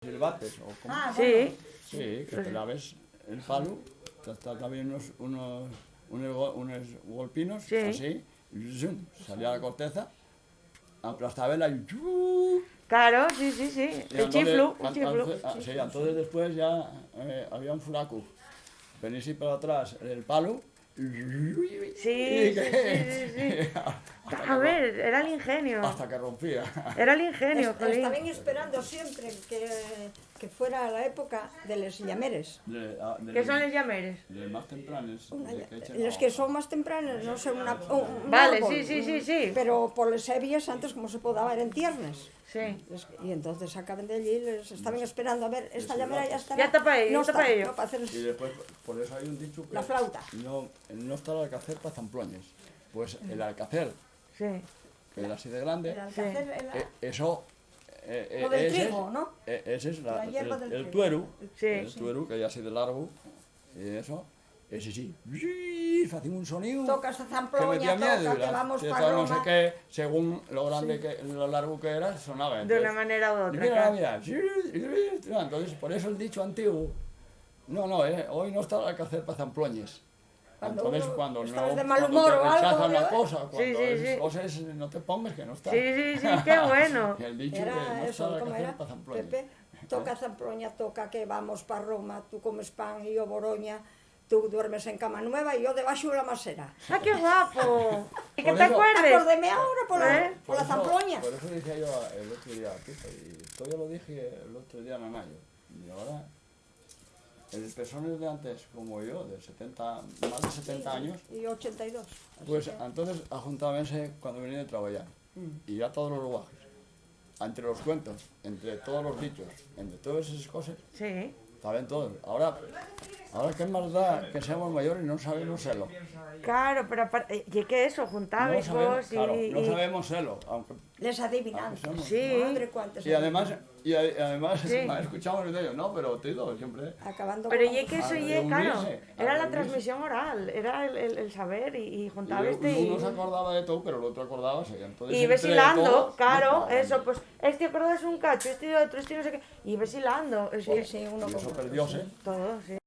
silbates o como... Ah, Sí, bueno. Sí, que pelabes el palo, también unos golpinos, Sí. así, y ¡zum! Salía la corteza, aplastabela y ¡yu! claro, sí, sí, sí. Y El chiflu, el chiflu. Sí, entonces después ya había un furaco. Venís y para atrás el palo. Sí, sí, sí, sí, sí. A ver, era el ingenio. Hasta que rompía. Era el ingenio, jolín. Estaban esperando siempre que fuera la época de los llameres. ¿Qué son los llameres? De más tempranes. Los que son más tempranos, no sé, un Vale, árbol, sí, sí, sí, sí. Pero por les hebies antes como se podaba eran tiernes. Sí. Y entonces sacaban de allí, les estaban esperando a ver, esta llamera ya estará. Ya está para ello, no ya está para ello. no, para hacer Y después, por eso hay un dicho que... la flauta. No está el alcacer para zamplones. Pues el alcacer, Sí. que era así de grande, El alcacer, eso... lo del trigo, ¿no? Ese es La hierba del el trigo. tuero, Sí. el tuero que ya así de largo, y eso, ese sí, hacía un sonido Tocas a que Zamploña, metía miedo, toca, y que vamos y para no sé Roma. qué, según lo grande lo largo que era, sonaba. De Entonces, una manera u y otra. mira, claro. mira, entonces por eso el dicho antiguo, hoy no está el alcacer para zamploñes. Cuando Entonces, uno cuando estás no, de mal cuando humor te o algo, rechaza una ¿verdad? cosa, cuando Sí, sí, sí. cosas, no te pongas que no está. Sí, sí, sí, qué bueno. El dicho que no Era está eso, el ¿cómo alcacer era? para zamploñes. Pepe, toca Zamploña, toca que vamos para Roma, tú comes pan y yo Boroña, tú duermes en cama nueva y yo debajo de la masera. ¡Ah, qué guapo! ¿Y que Por te eso- acuerdes? Acordéme ahora por la, ¿Eh? por la Zamploña. Por eso decía yo el otro día a Pipa, y todavía lo dije el otro día en Anayo. Y ahora, el personas de antes, como yo, de 70, más de 70 años, Y 82. pues entonces ajuntábanse cuando venían de trabajar. Y ya todos los lenguajes, entre los cuentos, entre todos los dichos, entre todas esas cosas, Sí. saben todos. Ahora qué más da que seamos mayores y no sabemos serlo. Claro, pero aparte, ¿y qué eso? No Juntabais sabemos, vos y... claro, no y- sabemos serlo, aunque... Les adivinanzas. Sí. Madre cuántas. Y además Sí. escuchamos de ellos, no, pero tío, siempre... Acabando Pero con y que eso, a y claro, reunirse, a era la reunirse. transmisión oral, era el saber y Y juntabas este uno se acordaba de todo, pero el otro acordaba, sí, entonces y ves entre hilando, todos, claro, nos eso, pagábamos. pues, este acordas un cacho, este de otro, este no sé qué, y ves hilando, es Sí, que sí, uno Y eso con- perdióse. todo, sí.